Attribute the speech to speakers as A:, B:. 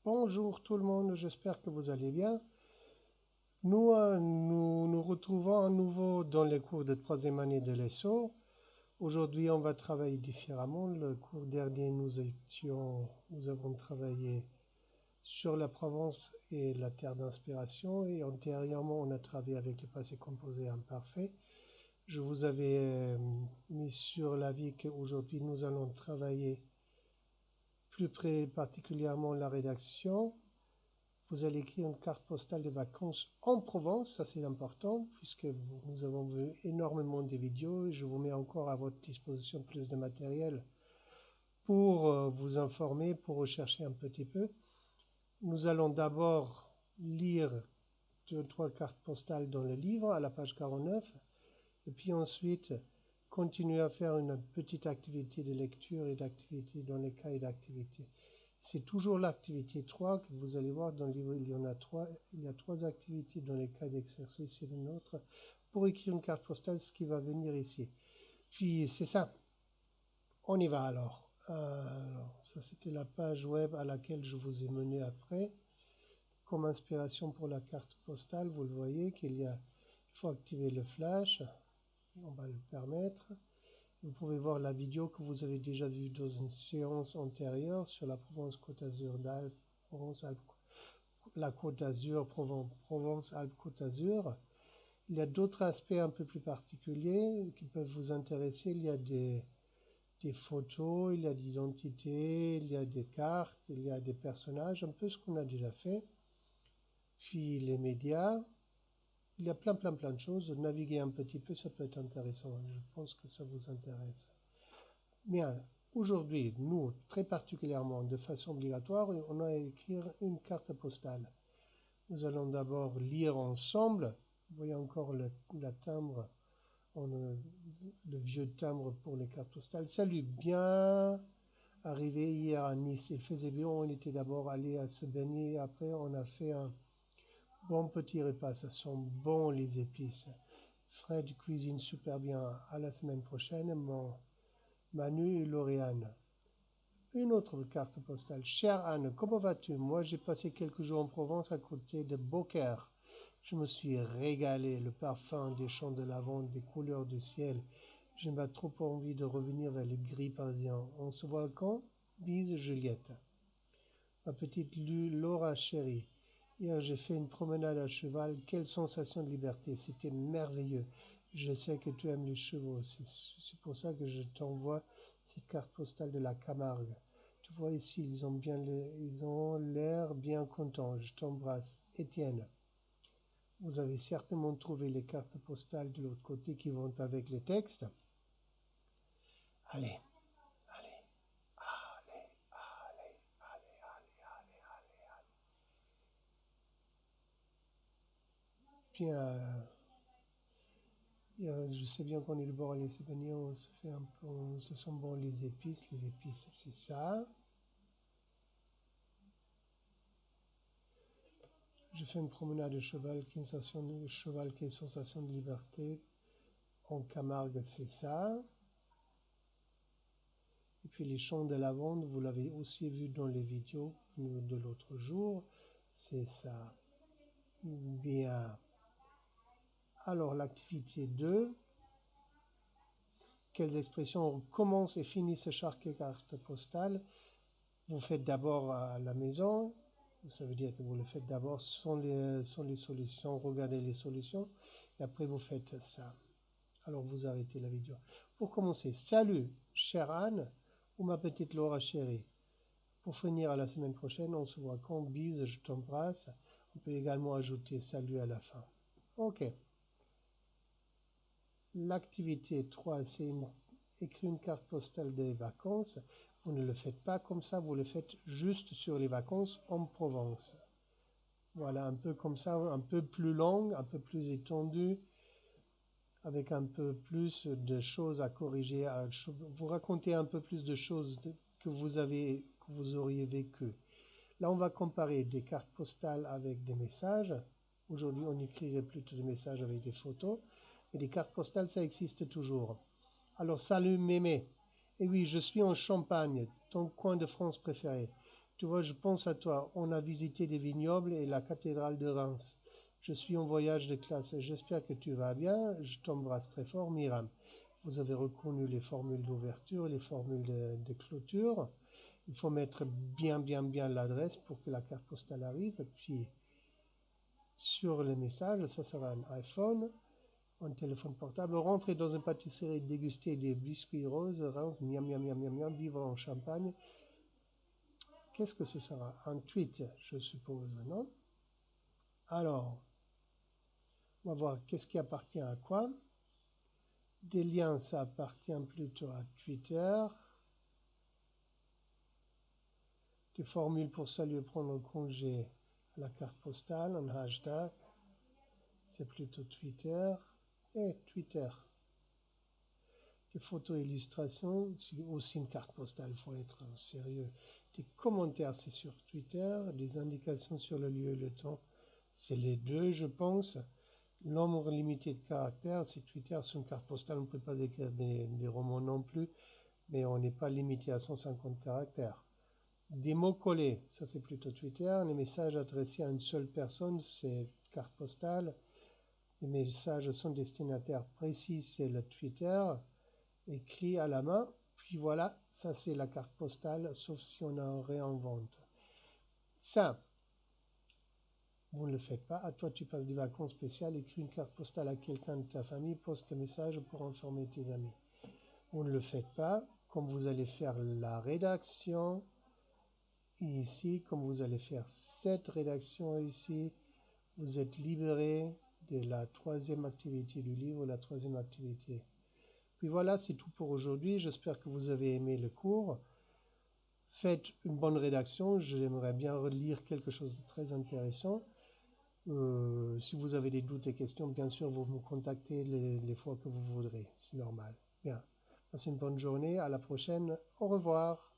A: Bonjour tout le monde, j'espère que vous allez bien. Nous retrouvons à nouveau dans les cours de troisième année de l'ESSO. Aujourd'hui, on va travailler différemment. Le cours dernier, nous avons travaillé sur la Provence et la terre d'inspiration. Et antérieurement, on a travaillé avec le passé composé imparfait. Je vous avais mis sur l'avis qu'aujourd'hui, nous allons travailler particulièrement la rédaction. Vous allez écrire une carte postale de vacances en Provence, ça c'est important, puisque nous avons vu énormément de vidéos et je vous mets encore à votre disposition plus de matériel pour vous informer, pour rechercher un petit peu. Nous allons d'abord lire 2 ou 3 cartes postales dans le livre à la page 49 et puis ensuite continuer à faire une petite activité de lecture et d'activité dans les cahiers d'activité. C'est toujours l'activité 3 que vous allez voir dans le livre, il y a 3 activités dans les cas d'exercice et une autre pour écrire une carte postale, ce qui va venir ici. Puis c'est ça, on y va alors. Alors ça c'était la page web à laquelle je vous ai mené après. Comme inspiration pour la carte postale, vous le voyez il faut activer le flash, on va le permettre. Vous pouvez voir la vidéo que vous avez déjà vue dans une séance antérieure sur la Provence-Côte d'Azur d'Alpes, la Côte d'Azur, Provence-Alpes-Côte d'Azur. Il y a d'autres aspects un peu plus particuliers qui peuvent vous intéresser. Il y a des photos, il y a d'identité, il y a des cartes, il y a des personnages, un peu ce qu'on a déjà fait. Puis les médias. Il y a plein de choses. Naviguer un petit peu, ça peut être intéressant. Je pense que ça vous intéresse. Bien, aujourd'hui, nous, très particulièrement, de façon obligatoire, on a à écrire une carte postale. Nous allons d'abord lire ensemble. Vous voyez encore le timbre, le vieux timbre pour les cartes postales. Salut, bien arrivé hier à Nice. Il faisait bien, on était d'abord allé à se baigner. Après, on a fait un bon petit repas. Ça sent bon les épices. Fred cuisine super bien. À la semaine prochaine, Manu et Lauriane. Une autre carte postale. Chère Anne, comment vas-tu? Moi, j'ai passé quelques jours en Provence à côté de Beaucaire. Je me suis régalé. Le parfum des champs de lavande, des couleurs du ciel. Je n'ai pas trop envie de revenir vers le gris parisien. On se voit quand? Bise Juliette. Ma petite Laura chérie. Hier, j'ai fait une promenade à cheval. Quelle sensation de liberté. C'était merveilleux. Je sais que tu aimes les chevaux. C'est pour ça que je t'envoie ces cartes postales de la Camargue. Tu vois ici, ils ont l'air bien contents. Je t'embrasse. Étienne. Vous avez certainement trouvé les cartes postales de l'autre côté qui vont avec les textes. Allez, allez, allez, allez, allez, allez, allez, allez. Bien, je sais bien qu'on est le bord à l'Espagnol, on se fait un peu, ce sont bon les épices c'est ça. Je fais une promenade de cheval, qui est une sensation de liberté. En Camargue, c'est ça. Et puis les champs de lavande, vous l'avez aussi vu dans les vidéos de l'autre jour, c'est ça. Bien. Alors l'activité 2, quelles expressions commencent et finissent chaque carte postale? Vous faites d'abord à la maison, ça veut dire que vous le faites d'abord sans les solutions, regardez les solutions, et après vous faites ça. Alors vous arrêtez la vidéo. Pour commencer, salut, chère Anne, ou ma petite Laura chérie. Pour finir à la semaine prochaine, on se voit quand, bise, je t'embrasse. On peut également ajouter salut à la fin. Ok. L'activité 3, c'est écrire une carte postale des vacances. Vous ne le faites pas comme ça, vous le faites juste sur les vacances en Provence. Voilà, un peu comme ça, un peu plus longue, un peu plus étendue, avec un peu plus de choses à corriger. Vous racontez un peu plus de choses que vous auriez vécues. Là, on va comparer des cartes postales avec des messages. Aujourd'hui, on écrirait plutôt des messages avec des photos. Mais des cartes postales, ça existe toujours. Alors, salut Mémé. Eh oui, je suis en Champagne, ton coin de France préféré. Tu vois, je pense à toi. On a visité des vignobles et la cathédrale de Reims. Je suis en voyage de classe. J'espère que tu vas bien. Je t'embrasse très fort, Myriam. Vous avez reconnu les formules d'ouverture, les formules de clôture. Il faut mettre bien l'adresse pour que la carte postale arrive. Et puis, sur le message, ça sera un iPhone, un téléphone portable. Rentrer dans une pâtisserie, déguster des biscuits roses, Reims, miam, miam, miam, miam, miam, vivre en Champagne. Qu'est-ce que ce sera? Un tweet, je suppose, non? Alors, on va voir qu'est-ce qui appartient à quoi. Des liens, ça appartient plutôt à Twitter. Des formules pour saluer, prendre congé, la carte postale, un hashtag. C'est plutôt Twitter. Et Twitter. Des photos illustrations, c'est aussi une carte postale, il faut être sérieux. Des commentaires, c'est sur Twitter. Des indications sur le lieu et le temps, c'est les deux, je pense. Nombre limité de caractères, c'est Twitter, sur une carte postale, on ne peut pas écrire des romans non plus, mais on n'est pas limité à 150 caractères. Des mots collés, ça c'est plutôt Twitter. Les messages adressés à une seule personne, c'est carte postale. Les messages à son destinataire précis, c'est le Twitter. Écrit à la main, puis voilà, ça c'est la carte postale, sauf si on en réinvente. Simple. Vous ne le faites pas. À toi, tu passes des vacances spéciales, écris une carte postale à quelqu'un de ta famille, poste un message pour informer tes amis. Vous ne le faites pas. Comme vous allez faire la rédaction ici, comme vous allez faire cette rédaction ici, vous êtes libéré de la troisième activité du livre, la troisième activité. Puis voilà, c'est tout pour aujourd'hui. J'espère que vous avez aimé le cours. Faites une bonne rédaction. J'aimerais bien relire quelque chose de très intéressant. Si vous avez des doutes et questions, bien sûr, vous me contactez les fois que vous voudrez. C'est normal. Bien. Passez une bonne journée. À la prochaine. Au revoir.